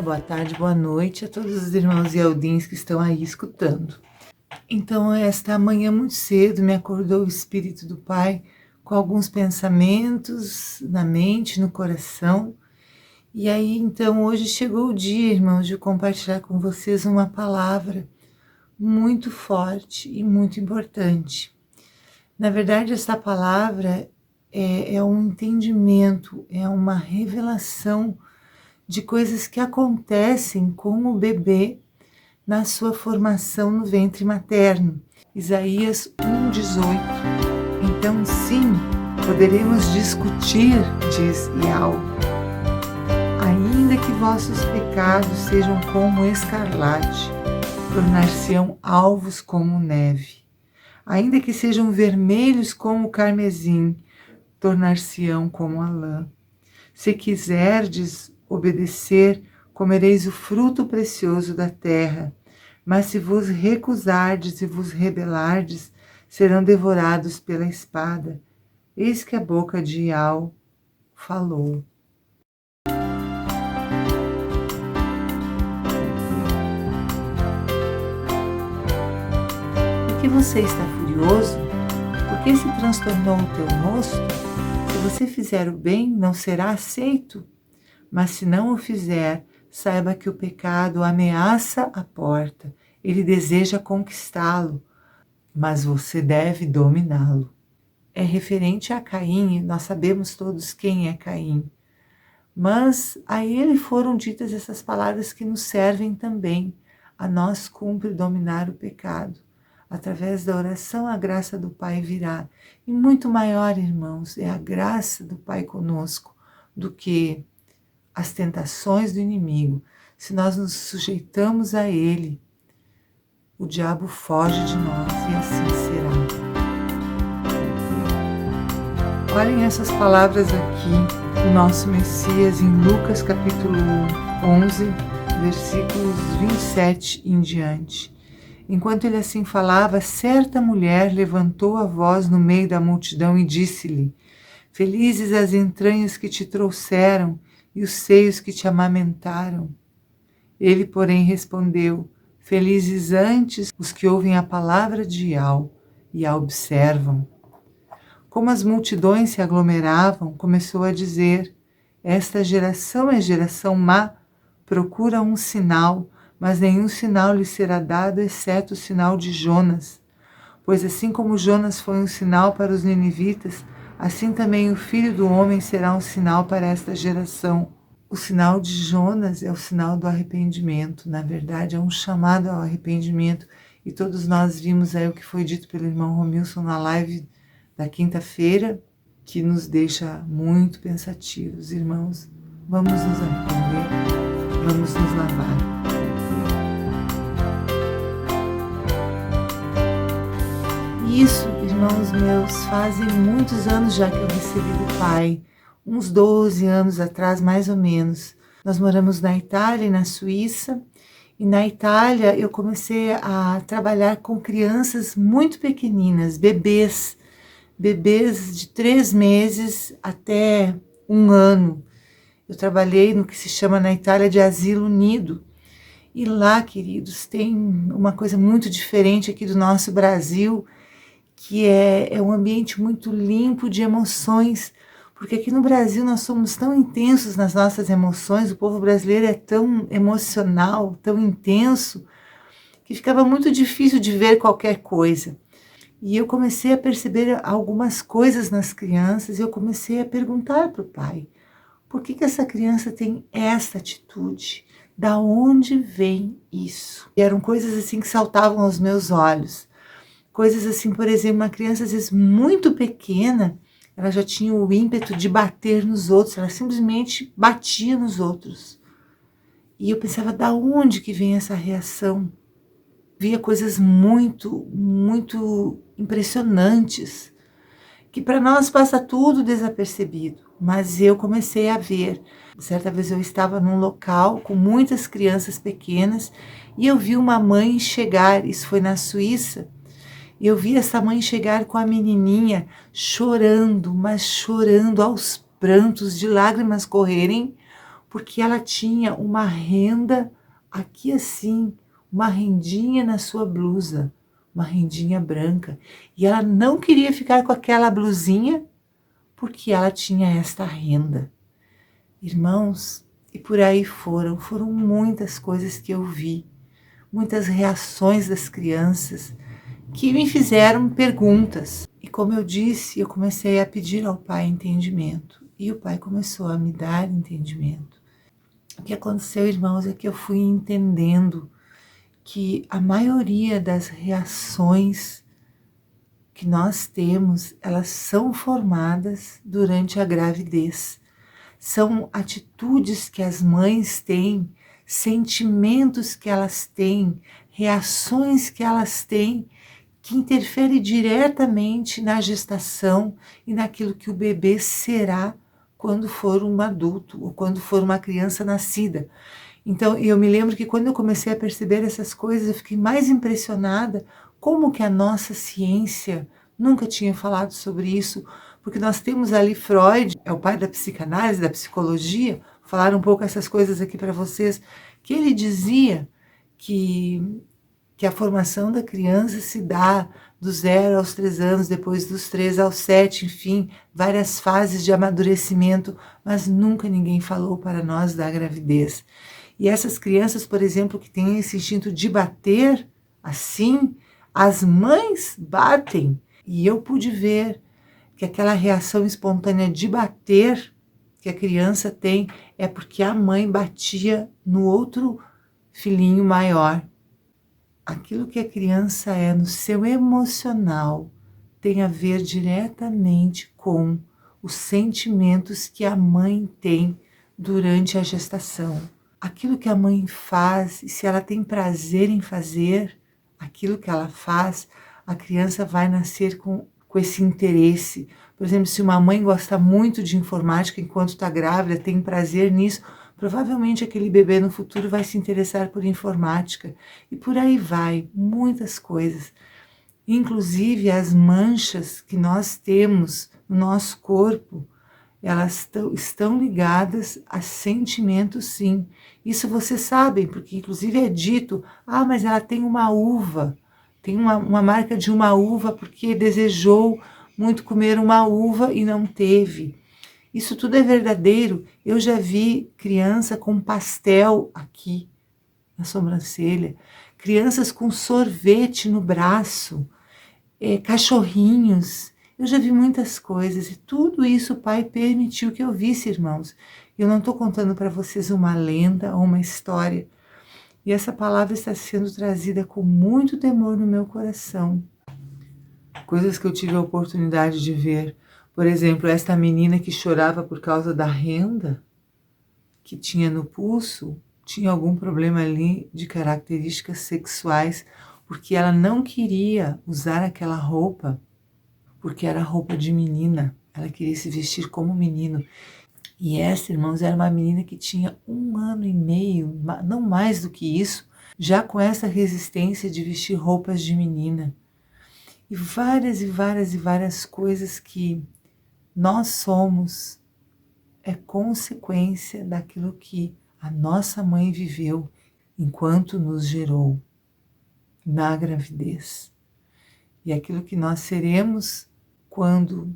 boa tarde, boa noite a todos os irmãos e aldins que estão aí escutando. Então, esta manhã muito cedo me acordou o Espírito do Pai com alguns pensamentos na mente, no coração. E aí, então, hoje chegou o dia, irmãos, de compartilhar com vocês uma palavra muito forte e muito importante. Na verdade, essa palavra é um entendimento, é uma revelação de coisas que acontecem com o bebê na sua formação no ventre materno. Isaías 1,18. Então, sim, poderemos discutir, diz Yahweh. Ainda que vossos pecados sejam como escarlate, tornar-se-ão alvos como neve. Ainda que sejam vermelhos como o carmesim, tornar-se-ão como a lã. Se quiserdes obedecer, comereis o fruto precioso da terra. Mas se vos recusardes e vos rebelardes, serão devorados pela espada. Eis que a boca de Yahweh falou. Por que você está furioso? Por que se transtornou o teu rosto? Se você fizer o bem, não será aceito. Mas se não o fizer, saiba que o pecado ameaça a porta. Ele deseja conquistá-lo, mas você deve dominá-lo. É referente a Caim, nós sabemos todos quem é Caim. Mas a ele foram ditas essas palavras que nos servem também. A nós cumpre dominar o pecado. Através da oração, a graça do Pai virá. E muito maior, irmãos, é a graça do Pai conosco do que as tentações do inimigo. Se nós nos sujeitamos a ele, o diabo foge de nós e assim será. Olhem essas palavras aqui do nosso Messias em Lucas capítulo 11, versículos 27 em diante. Enquanto ele assim falava, certa mulher levantou a voz no meio da multidão e disse-lhe: Felizes as entranhas que te trouxeram e os seios que te amamentaram. Ele, porém, respondeu: Felizes antes os que ouvem a palavra de Yahweh e a observam. Como as multidões se aglomeravam, começou a dizer: Esta geração é geração má, procura um sinal, mas nenhum sinal lhe será dado, exceto o sinal de Jonas. Pois assim como Jonas foi um sinal para os ninivitas, assim também o Filho do Homem será um sinal para esta geração. O sinal de Jonas é o sinal do arrependimento. Na verdade, é um chamado ao arrependimento. E todos nós vimos aí o que foi dito pelo irmão Romilson na live da quinta-feira, que nos deixa muito pensativos. Irmãos, vamos nos arrepender, vamos nos lavar. Isso, irmãos meus, fazem muitos anos já que eu recebi do Pai, uns 12 anos atrás, mais ou menos. Nós moramos na Itália e na Suíça, e na Itália eu comecei a trabalhar com crianças muito pequeninas, bebês de 3 meses até 1 ano. Eu trabalhei no que se chama na Itália de asilo nido. E lá, queridos, tem uma coisa muito diferente aqui do nosso Brasil, que é um ambiente muito limpo de emoções, porque aqui no Brasil nós somos tão intensos nas nossas emoções, o povo brasileiro é tão emocional, tão intenso, que ficava muito difícil de ver qualquer coisa. E eu comecei a perceber algumas coisas nas crianças e eu comecei a perguntar para o pai, por que essa criança tem essa atitude? Da onde vem isso? E eram coisas assim que saltavam aos meus olhos. Coisas assim, por exemplo, uma criança às vezes muito pequena, ela já tinha o ímpeto de bater nos outros, ela simplesmente batia nos outros. E eu pensava, da onde que vem essa reação? Via coisas muito, muito impressionantes, que para nós passa tudo desapercebido, mas eu comecei a ver. Certa vez eu estava num local com muitas crianças pequenas e eu vi uma mãe chegar, isso foi na Suíça, e eu vi essa mãe chegar com a menininha chorando, mas chorando aos prantos, de lágrimas correrem, porque ela tinha uma renda aqui assim, uma rendinha na sua blusa, uma rendinha branca, e ela não queria ficar com aquela blusinha porque ela tinha esta renda. Irmãos, e por aí foram muitas coisas que eu vi, muitas reações das crianças que me fizeram perguntas. E como eu disse, eu comecei a pedir ao Pai entendimento. E o Pai começou a me dar entendimento. O que aconteceu, irmãos, é que eu fui entendendo que a maioria das reações que nós temos, elas são formadas durante a gravidez. São atitudes que as mães têm, sentimentos que elas têm, reações que elas têm, que interfere diretamente na gestação e naquilo que o bebê será quando for um adulto ou quando for uma criança nascida. Então, eu me lembro que quando eu comecei a perceber essas coisas, eu fiquei mais impressionada como que a nossa ciência nunca tinha falado sobre isso, porque nós temos ali Freud, é o pai da psicanálise, da psicologia, falar um pouco essas coisas aqui para vocês, que ele dizia que a formação da criança se dá do 0 aos 3 anos, depois dos 3 aos 7, enfim, várias fases de amadurecimento, mas nunca ninguém falou para nós da gravidez. E essas crianças, por exemplo, que têm esse instinto de bater, assim, as mães batem. E eu pude ver que aquela reação espontânea de bater que a criança tem é porque a mãe batia no outro filhinho maior. Aquilo que a criança é no seu emocional tem a ver diretamente com os sentimentos que a mãe tem durante a gestação. Aquilo que a mãe faz, e se ela tem prazer em fazer aquilo que ela faz, a criança vai nascer com esse interesse. Por exemplo, se uma mãe gosta muito de informática enquanto está grávida, tem prazer nisso, provavelmente aquele bebê no futuro vai se interessar por informática. E por aí vai, muitas coisas. Inclusive as manchas que nós temos no nosso corpo, elas estão ligadas a sentimentos, sim. Isso vocês sabem, porque inclusive é dito, mas ela tem uma uva, tem uma marca de uma uva porque desejou muito comer uma uva e não teve. Isso tudo é verdadeiro. Eu já vi criança com pastel aqui na sobrancelha, crianças com sorvete no braço, cachorrinhos. Eu já vi muitas coisas e tudo isso o Pai permitiu que eu visse, irmãos. Eu não estou contando para vocês uma lenda ou uma história. E essa palavra está sendo trazida com muito temor no meu coração. Coisas que eu tive a oportunidade de ver. Por exemplo, esta menina que chorava por causa da renda que tinha no pulso, tinha algum problema ali de características sexuais, porque ela não queria usar aquela roupa, porque era roupa de menina. Ela queria se vestir como menino. E essa, irmãos, era uma menina que tinha 1 ano e meio, não mais do que isso, já com essa resistência de vestir roupas de menina. E várias coisas que nós somos é consequência daquilo que a nossa mãe viveu enquanto nos gerou na gravidez. E aquilo que nós seremos quando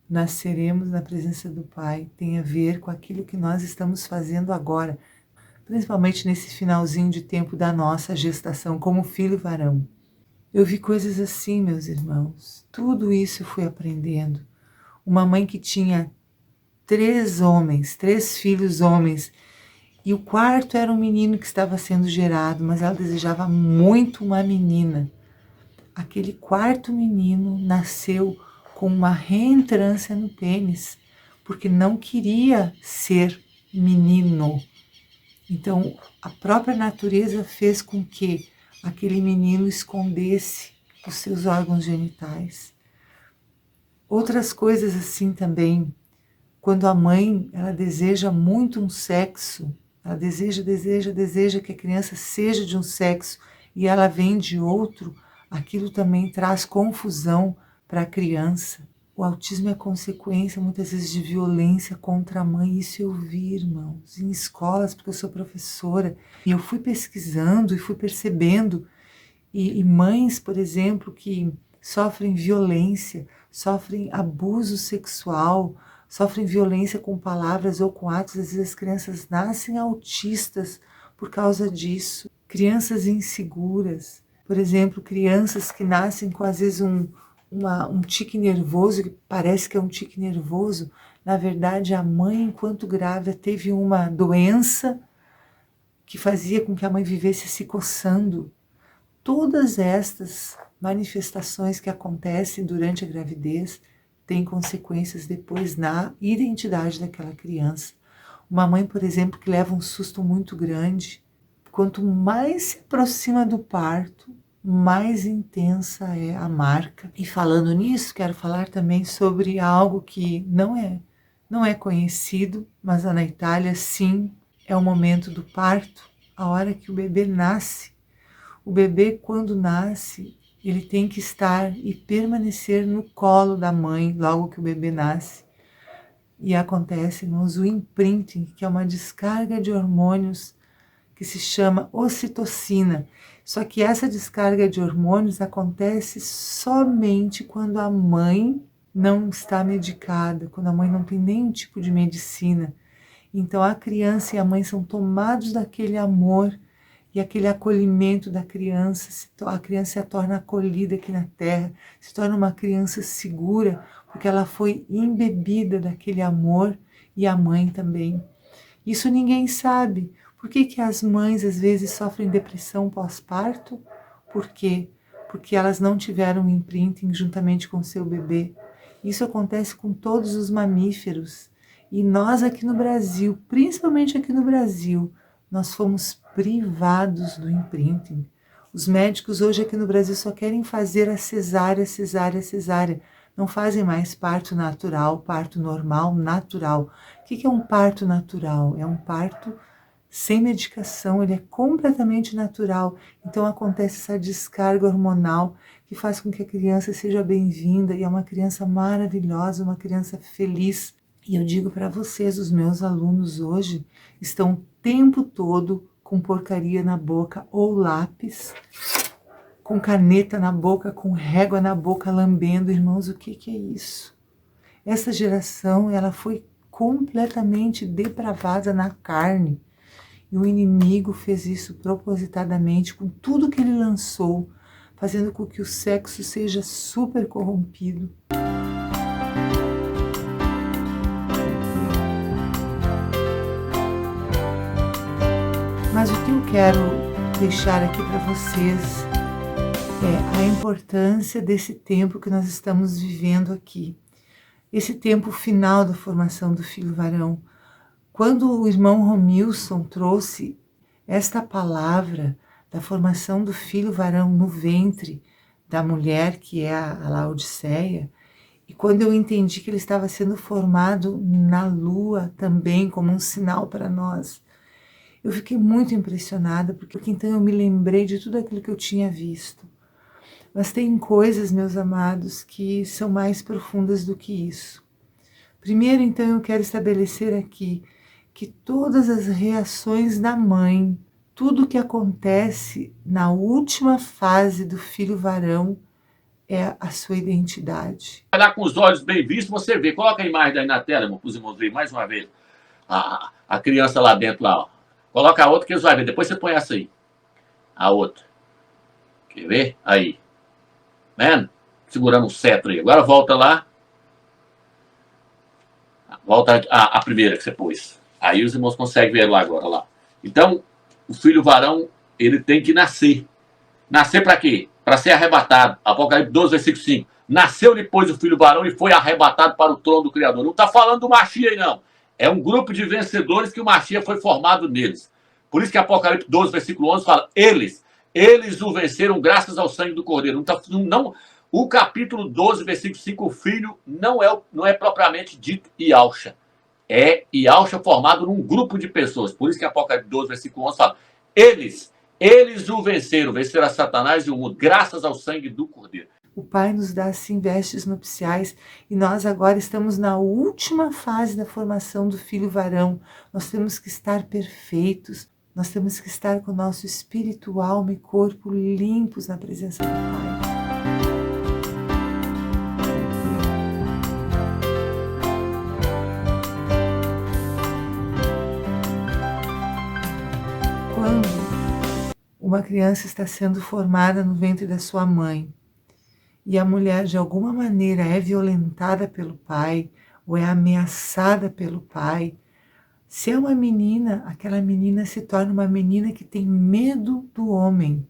nasceremos na presença do Pai tem a ver com aquilo que nós estamos fazendo agora, principalmente nesse finalzinho de tempo da nossa gestação como filho varão. Eu vi coisas assim, meus irmãos. Tudo isso eu fui aprendendo. Uma mãe que tinha 3 filhos homens, e o quarto era um menino que estava sendo gerado, mas ela desejava muito uma menina. Aquele quarto menino nasceu com uma reentrância no pênis, porque não queria ser menino. Então, a própria natureza fez com que aquele menino escondesse os seus órgãos genitais. Outras coisas assim também, quando a mãe ela deseja muito um sexo, ela deseja que a criança seja de um sexo e ela vem de outro, aquilo também traz confusão para a criança. O autismo é consequência, muitas vezes, de violência contra a mãe. Isso eu vi, irmãos, em escolas, porque eu sou professora. E eu fui pesquisando e fui percebendo. E mães, por exemplo, que sofrem violência, sofrem abuso sexual, sofrem violência com palavras ou com atos. Às vezes as crianças nascem autistas por causa disso. Crianças inseguras, por exemplo, crianças que nascem com, às vezes, um tique nervoso, que parece que é um tique nervoso. Na verdade, a mãe, enquanto grávida, teve uma doença que fazia com que a mãe vivesse se coçando. Todas estas manifestações que acontecem durante a gravidez têm consequências depois na identidade daquela criança. Uma mãe, por exemplo, que leva um susto muito grande, quanto mais se aproxima do parto, mais intensa é a marca. E falando nisso, quero falar também sobre algo que não é conhecido, mas na Itália, sim, é o momento do parto, a hora que o bebê nasce. O bebê, quando nasce, ele tem que estar e permanecer no colo da mãe logo que o bebê nasce. E acontece, irmãos, o imprinting, que é uma descarga de hormônios que se chama ocitocina. Só que essa descarga de hormônios acontece somente quando a mãe não está medicada, quando a mãe não tem nenhum tipo de medicina. Então a criança e a mãe são tomados daquele amor e aquele acolhimento da criança, a criança se torna acolhida aqui na terra, se torna uma criança segura, porque ela foi embebida daquele amor e a mãe também. Isso ninguém sabe. Por que as mães às vezes sofrem depressão pós-parto? Por quê? Porque elas não tiveram um imprinting juntamente com seu bebê. Isso acontece com todos os mamíferos. E nós aqui no Brasil, principalmente aqui no Brasil, nós fomos privados do imprinting. Os médicos hoje aqui no Brasil só querem fazer a cesárea, cesárea, cesárea. Não fazem mais parto natural, parto normal, natural. O que é um parto natural? É um parto sem medicação, ele é completamente natural. Então acontece essa descarga hormonal que faz com que a criança seja bem-vinda e é uma criança maravilhosa, uma criança feliz. E eu digo para vocês, os meus alunos hoje estão o tempo todo com porcaria na boca ou lápis, com caneta na boca, com régua na boca, lambendo. Irmãos, o que é isso? Essa geração, ela foi completamente depravada na carne. E o inimigo fez isso propositadamente com tudo que ele lançou, fazendo com que o sexo seja super corrompido. Mas o que eu quero deixar aqui para vocês é a importância desse tempo que nós estamos vivendo aqui. Esse tempo final da formação do filho varão. Quando o irmão Romilson trouxe esta palavra da formação do filho varão no ventre da mulher, que é a Laodiceia, e quando eu entendi que ele estava sendo formado na lua também, como um sinal para nós, eu fiquei muito impressionada, porque então eu me lembrei de tudo aquilo que eu tinha visto. Mas tem coisas, meus amados, que são mais profundas do que isso. Primeiro, então, eu quero estabelecer aqui que todas as reações da mãe, tudo que acontece na última fase do filho varão é a sua identidade. Olhar com os olhos bem vistos, você vê. Coloca a imagem aí na tela, para os irmãos verem mais uma vez. A criança lá dentro, lá. Ó. Coloca a outra que eles vão ver. Depois você põe essa aí. A outra. Quer ver? Aí. Vendo? Segurando o cetro aí. Agora volta lá. Volta a primeira que você pôs. Aí os irmãos conseguem ver lá agora. Lá. Então, o filho varão, ele tem que nascer. Nascer para quê? Para ser arrebatado. Apocalipse 12, versículo 5. Nasceu depois o filho varão e foi arrebatado para o trono do Criador. Não está falando do Machia aí, não. É um grupo de vencedores que o Machia foi formado neles. Por isso que Apocalipse 12, versículo 11 fala, eles o venceram graças ao sangue do Cordeiro. O capítulo 12, versículo 5, o filho não é propriamente dito Ialcha. É Ialcha formado num grupo de pessoas. Por isso que Apocalipse 12, versículo 11 fala, eles o venceram a Satanás e o mundo, graças ao sangue do Cordeiro. O Pai nos dá assim vestes nupciais e nós agora estamos na última fase da formação do filho varão. Nós temos que estar perfeitos, nós temos que estar com o nosso espírito, alma e corpo limpos na presença do Pai. Quando uma criança está sendo formada no ventre da sua mãe e a mulher de alguma maneira é violentada pelo pai ou é ameaçada pelo pai, se é uma menina, aquela menina se torna uma menina que tem medo do homem.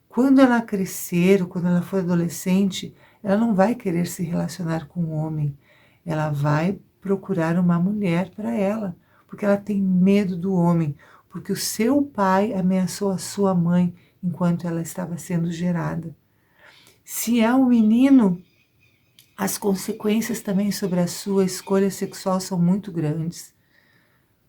Quando ela crescer ou quando ela for adolescente, ela não vai querer se relacionar com o homem. Ela vai procurar uma mulher para ela, porque ela tem medo do homem, porque o seu pai ameaçou a sua mãe enquanto ela estava sendo gerada. Se é um menino, as consequências também sobre a sua escolha sexual são muito grandes.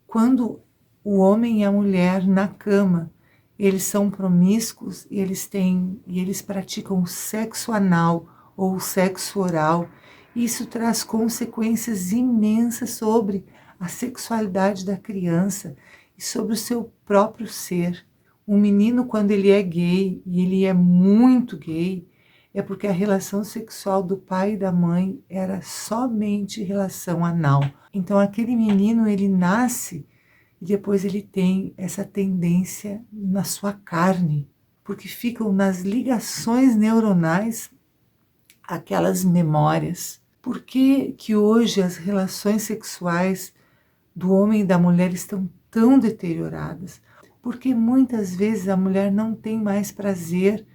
Quando o homem e a mulher na cama, eles são promíscuos e eles praticam o sexo anal ou o sexo oral, isso traz consequências imensas sobre a sexualidade da criança e sobre o seu próprio ser. Um menino, quando ele é gay, e ele é muito gay, é porque a relação sexual do pai e da mãe era somente relação anal. Então aquele menino, ele nasce e depois ele tem essa tendência na sua carne, porque ficam nas ligações neuronais aquelas memórias. Por que que hoje as relações sexuais do homem e da mulher estão tão deterioradas? Porque muitas vezes a mulher não tem mais prazer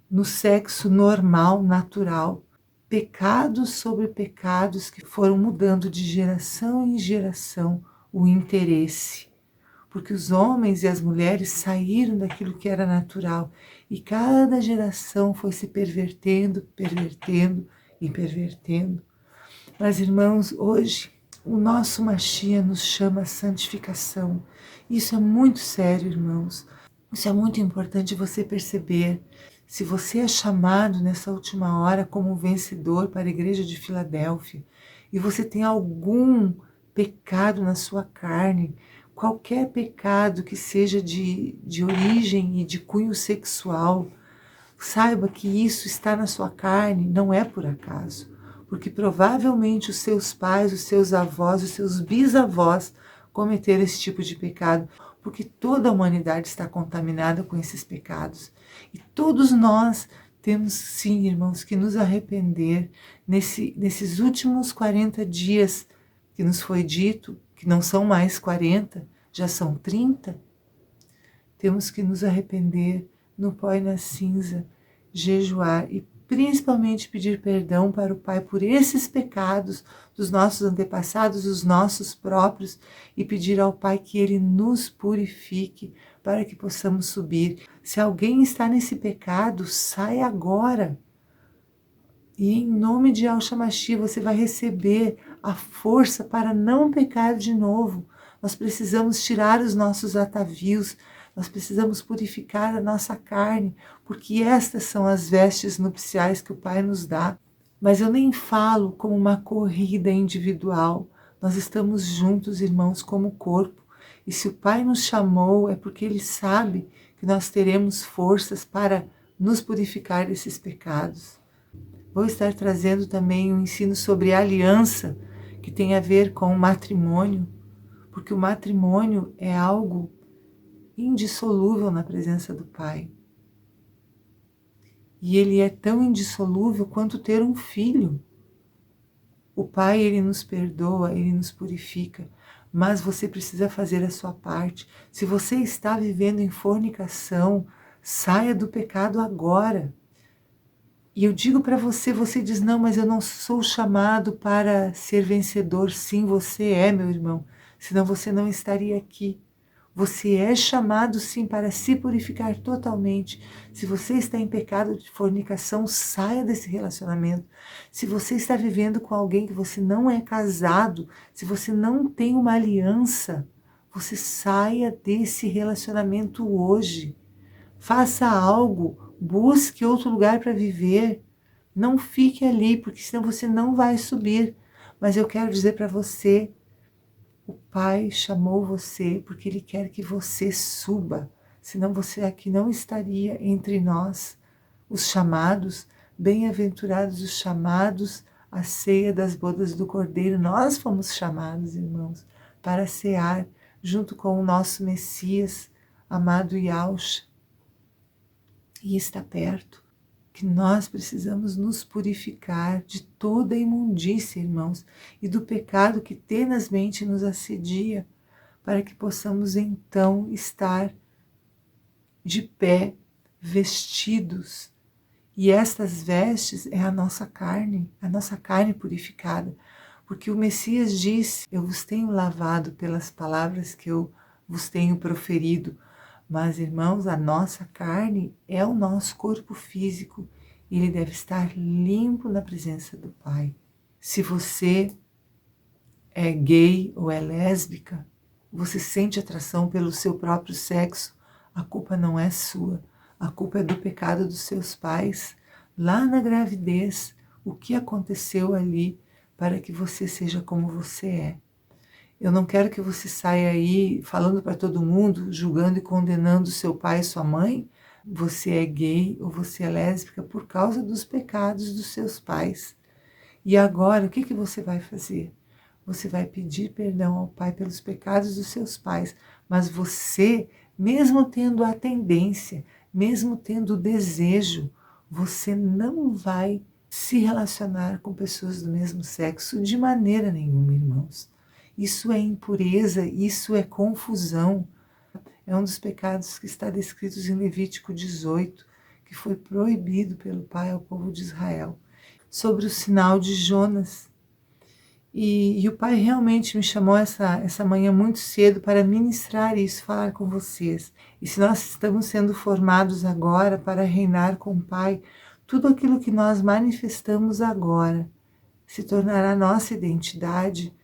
no sexo normal, natural. Pecados sobre pecados que foram mudando de geração em geração o interesse. Porque os homens e as mulheres saíram daquilo que era natural e cada geração foi se pervertendo, pervertendo e pervertendo. Mas, irmãos, hoje o nosso Mashiach nos chama a santificação. Isso é muito sério, irmãos. Isso é muito importante você perceber. Se você é chamado nessa última hora como vencedor para a igreja de Filadélfia e você tem algum pecado na sua carne, qualquer pecado que seja de origem e de cunho sexual, saiba que isso está na sua carne, não é por acaso, porque provavelmente os seus pais, os seus avós, os seus bisavós cometeram esse tipo de pecado, porque toda a humanidade está contaminada com esses pecados. E todos nós temos, sim, irmãos, que nos arrepender nesses últimos 40 dias que nos foi dito, que não são mais 40, já são 30. Temos que nos arrepender no pó e na cinza, jejuar e principalmente pedir perdão para o Pai por esses pecados dos nossos antepassados, dos nossos próprios, e pedir ao Pai que Ele nos purifique para que possamos subir. Se alguém está nesse pecado, sai agora. E em nome de Yahshua Mashiach você vai receber a força para não pecar de novo. Nós precisamos tirar os nossos atavios, nós precisamos purificar a nossa carne, porque estas são as vestes nupciais que o Pai nos dá. Mas eu nem falo como uma corrida individual. Nós estamos juntos, irmãos, como corpo. E se o Pai nos chamou, é porque Ele sabe que nós teremos forças para nos purificar desses pecados. Vou estar trazendo também um ensino sobre aliança, que tem a ver com o matrimônio, porque o matrimônio é algo indissolúvel na presença do Pai. E ele é tão indissolúvel quanto ter um filho. O Pai, ele nos perdoa, ele nos purifica, mas você precisa fazer a sua parte. Se você está vivendo em fornicação, saia do pecado agora. E eu digo para você, você diz, não, mas eu não sou chamado para ser vencedor. Sim, você é, meu irmão, senão você não estaria aqui. Você é chamado, sim, para se purificar totalmente. Se você está em pecado de fornicação, saia desse relacionamento. Se você está vivendo com alguém que você não é casado, se você não tem uma aliança, você saia desse relacionamento hoje. Faça algo, busque outro lugar para viver. Não fique ali, porque senão você não vai subir. Mas eu quero dizer para você, o Pai chamou você porque Ele quer que você suba. Senão você aqui não estaria entre nós, os chamados, bem-aventurados os chamados à ceia das bodas do Cordeiro. Nós fomos chamados, irmãos, para cear junto com o nosso Messias, amado Yahshua. E está perto, que nós precisamos nos purificar de toda a imundícia, irmãos, e do pecado que tenazmente nos assedia, para que possamos então estar de pé, vestidos. E estas vestes é a nossa carne purificada, porque o Messias disse: eu vos tenho lavado pelas palavras que eu vos tenho proferido. Mas, irmãos, a nossa carne é o nosso corpo físico e ele deve estar limpo na presença do Pai. Se você é gay ou é lésbica, você sente atração pelo seu próprio sexo, a culpa não é sua, a culpa é do pecado dos seus pais. Lá na gravidez, o que aconteceu ali para que você seja como você é? Eu não quero que você saia aí falando para todo mundo, julgando e condenando seu pai e sua mãe. Você é gay ou você é lésbica por causa dos pecados dos seus pais. E agora, o que você vai fazer? Você vai pedir perdão ao Pai pelos pecados dos seus pais. Mas você, mesmo tendo a tendência, mesmo tendo o desejo, você não vai se relacionar com pessoas do mesmo sexo de maneira nenhuma, irmãos. Isso é impureza, isso é confusão. É um dos pecados que está descritos em Levítico 18, que foi proibido pelo Pai ao povo de Israel. Sobre o sinal de Jonas. E o Pai realmente me chamou essa manhã muito cedo para ministrar isso, falar com vocês. E se nós estamos sendo formados agora para reinar com o Pai, tudo aquilo que nós manifestamos agora se tornará nossa identidade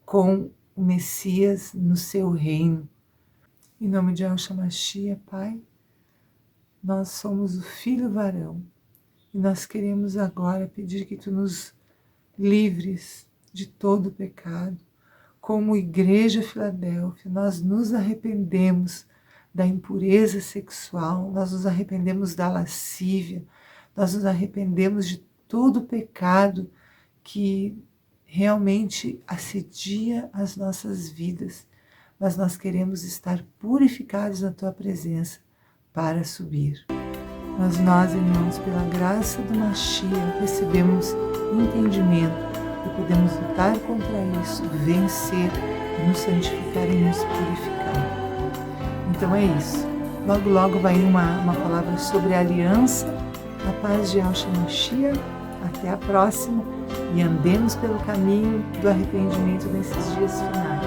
com o Messias no seu reino. Em nome de Yahshua Mashiach, Pai, nós somos o Filho varão e nós queremos agora pedir que Tu nos livres de todo o pecado. Como Igreja Filadélfia, nós nos arrependemos da impureza sexual, nós nos arrependemos da lascívia, nós nos arrependemos de todo o pecado que realmente assedia as nossas vidas, mas nós queremos estar purificados na Tua presença para subir. Mas nós, irmãos, pela graça do Mashiach, recebemos entendimento e podemos lutar contra isso, vencer, nos santificar e nos purificar. Então é isso. Logo, logo vai uma palavra sobre a aliança. A paz de Yahshua Mashiach. Até a próxima. E andemos pelo caminho do arrependimento nesses dias finais.